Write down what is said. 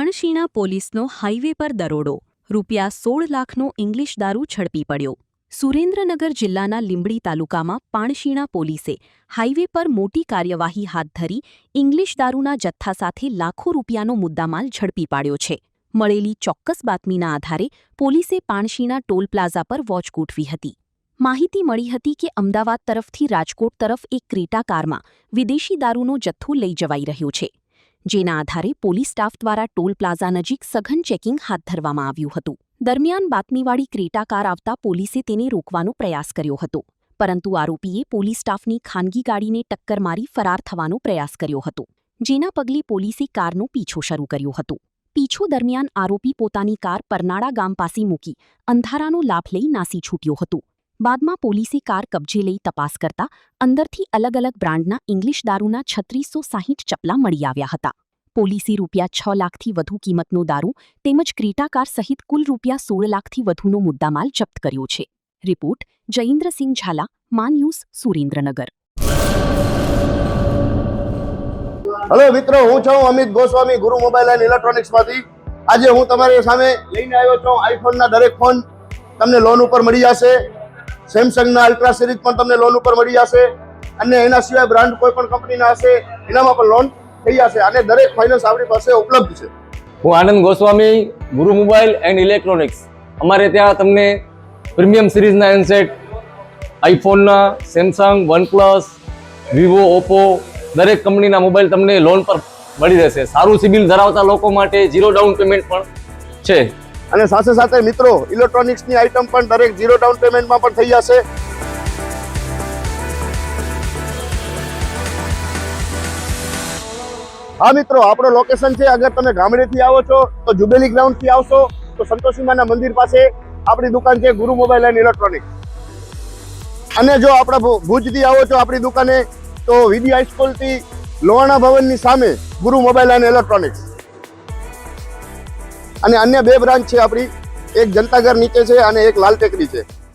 પાણશીણા પોલીસનો હાઇવે પર દરોડો ₹16 લાખનો ઇંગ્લિશ દારૂ ઝડપી પડ્યો। સુરેન્દ્રનગર જિલ્લાના લીંબડી તાલુકામાં પાણશીણા પોલીસે હાઇવે પર મોટી કાર્યવાહી હાથ ધરી ઇંગ્લિશ દારૂના જથ્થા સાથે લાખો રૂપિયાનો મુદ્દામાલ ઝડપી પાડ્યો છે। મળેલી ચોક્કસ બાતમીના આધારે પોલીસે પાણશીણા ટોલ પ્લાઝા પર વોચ ગોઠવી હતી। માહિતી મળી હતી કે અમદાવાદ તરફથી રાજકોટ તરફ એક ક્રેટા કારમાં વિદેશી દારૂનો જથ્થો લઈ જવાઈ રહ્યો છે, જેના આધારે પોલીસ સ્ટાફ દ્વારા ટોલ પ્લાઝા નજીક સઘન ચેકિંગ હાથ ધરવામાં આવ્યું હતું। દરમિયાન બાતમીવાળી ક્રેટા કાર આવતા પોલીસે તેને રોકવાનો પ્રયાસ કર્યો હતો, પરંતુ આરોપીએ પોલીસ સ્ટાફની ખાનગી ગાડીને ટક્કર મારી ફરાર થવાનો પ્રયાસ કર્યો હતો, જેના પગલે પોલીસે કારનો પીછો શરૂ કર્યો હતો। પીછો દરમિયાન આરોપી પોતાની કાર પરનાળા ગામ પાસે મૂકી અંધારાનો લાભ લઈ નાસી છૂટ્યો હતો। બાદમાં પોલીસે કાર કબજે લઈ તપાસ કરતા અંદરથી અલગ અલગ બ્રાન્ડના ઇંગ્લિશ દારૂના 3660 ચપલા મળી આવ્યા હતા। પોલીસે ₹6 લાખથી વધુ કિંમતનો દારૂ તેમજ ક્રેટા કાર સહિત કુલ ₹16 લાખથી વધુનો મુદ્દામાલ જપ્ત કર્યો છે। રિપોર્ટ જયેન્દ્રસિંહ ઝાલા, મા ન્યૂઝ, સુરેન્દ્રનગર। હેલો મિત્રો, હું છું અમિત ગોસ્વામી, ગુરુ મોબાઈલ એન્ડ ઇલેક્ટ્રોનિક્સમાંથી। આજે હું તમારી સામે લઈને આવ્યો છું આઈફોનના દરેક ફોન તમને લોન ઉપર મળી જશે। સેમસંગના અલ્ટ્રા સિરીઝ પણ તમને લોન ઉપર મળી જશે અને એના સિવાય બ્રાન્ડ કોઈ પણ કંપનીના હશે એનામાં પણ લોન થઈ જશે અને દરેક ફાઇનાન્સ આપણી પાસે ઉપલબ્ધ છે। હું આનંદ ગોસ્વામી, ગુરુ મોબાઈલ એન્ડ ઇલેક્ટ્રોનિક્સ। અમારે ત્યાં તમને પ્રીમિયમ સિરીઝના હેન્ડસેટ, આઈફોનના, સેમસંગ, વનપ્લસ, વિવો, ઓપ્પો દરેક કંપનીના મોબાઈલ તમને લોન પર મળી રહેશે। સારું સિબિલ ધરાવતા લોકો માટે 0 ડાઉન પેમેન્ટ પણ છે અને સાથે સાથે મિત્રો ઇલેક્ટ્રોનિક્સની આઇટમ પણ દરેક 0 ડાઉન પેમેન્ટમાં પણ થઈ જશે। હા મિત્રો, આપણો લોકેશન છે, અગર તમે ગામડેથી આવો છો તો જુબેલી ગ્રાઉન્ડથી આવશો તો સંતોષીમાના મંદિર પાસે આપણી દુકાન છે ગુરુ મોબાઈલ એન્ડ ઇલેક્ટ્રોનિક્સ। અને જો આપણા ભુજથી આવો છો આપણી દુકાને તો વીડી હાઈસ્કૂલથી લોહાણા ભવનની સામે ગુરુ મોબાઈલ એન્ડ ઇલેક્ટ્રોનિક્સ। અને અન્ય 2 બ્રાન્ચ છે આપણી, એક જનતાગર નીચે છે અને એક લાલ ટેકરી છે।